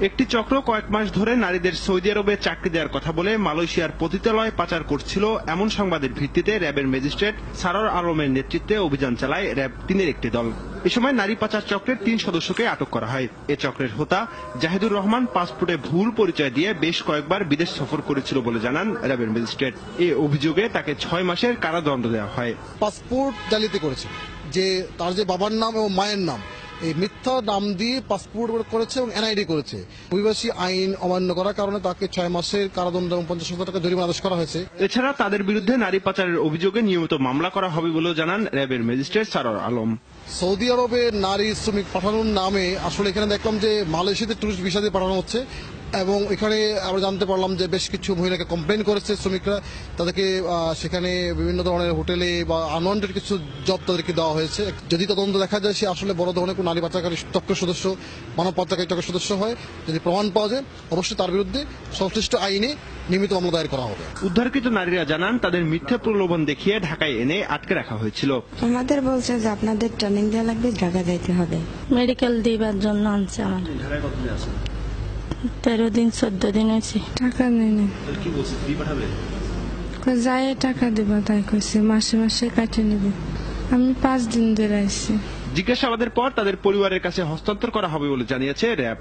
একটি চক্র কয়েক মাস ধরে নারীদের সৌদি আরবে চাকরি দেওয়ার কথা বলে মালয়েশিয়ার পতিতালয় পাচার করছিল এমন সংবাদের ভিত্তিতে র্যাবের ম্যাজিস্ট্রেট সারোয়ার আলমের নেতৃত্বে অভিযান চালায় র্যাব 3-এর একটি দল। এ সময় নারী পাচার চক্রের 3 সদস্যকে আটক করা হয়। এ চক্রের হোতা জাহিদুর রহমান পাসপোর্টে ভুল পরিচয় দিয়ে বেশ কয়েকবার বিদেশ সফর করেছিল বলে জানান র্যাবের ম্যাজিস্ট্রেট। এই অভিযোগে তাকে 6 মাসের কারাদণ্ড দেওয়া হয়। পাসপোর্ট জালিয়াতি করেছে, যে তার যে বাবার নাম এবং মায়ের নাম এই মিথ্যা নাম দিয়ে পাসপোর্ট করেছে এবং এনআইডি করেছে। অভিবাসী আইন অমান্য করার কারণে তাকে 6 মাসের কারাদণ্ড এবং 50,000 টাকা জরিমানা আদেশ করা হয়েছে। এছাড়া তাদের বিরুদ্ধে নারী পাচারের অভিযোগে নিয়মিত মামলা করা হবে বলেও জানান র্যাবের ম্যাজিস্ট্রেট সারোয়ার আলম। সৌদি আরবে নারী শ্রমিক পাঠানোর নামে আসলে এখানে দেখলাম যে মালয়েশিয়াতে টুরিস্ট ভিসা দিয়ে পাঠানো হচ্ছে এবং এখানে আমরা জানতে পারলাম যে বেশ কিছু মহিলাকে কমপ্লেন করেছে শ্রমিকরা, তাদেরকে সেখানে বিভিন্ন ধরনের হোটেলে বা আনওয়ান্টেড কিছু জব তাদেরকে দেওয়া হয়েছে। যদি তদন্ত দেখা যায় সে আসলে বড় ধরনের কোনো নারী পাচারকারী চক্রের সদস্য, মানব পাচারকারী চক্রের সদস্য হয়, যদি প্রমাণ পাওয়া যায় অবশ্যই তার বিরুদ্ধে সংশ্লিষ্ট আইনে নিয়মিত মামলা দায়ের করা হবে। উদ্ধারকৃত নারীরা জানান তাদের মিথ্যা প্রলোভন দেখিয়ে ঢাকায় এনে আটকে রাখা হয়েছিল। আমাদের বলছে যে আপনাদের ট্রেনিং দেওয়া লাগবে, ঢাকা যাইতে হবে, মেডিকেল দিবার জন্য আনছে। আমার 13 দিন 14 দিন হয়েছে। টাকা নেই না, যাই টাকা দেবা তাই কইছে, মাসে মাসে কাটে নেবে। আমি 5 দিন ধরে আইছি। জিজ্ঞাসাবাদের পর তাদের পরিবারের কাছে হস্তান্তর করা হবে বলে জানিয়েছে র্যাব।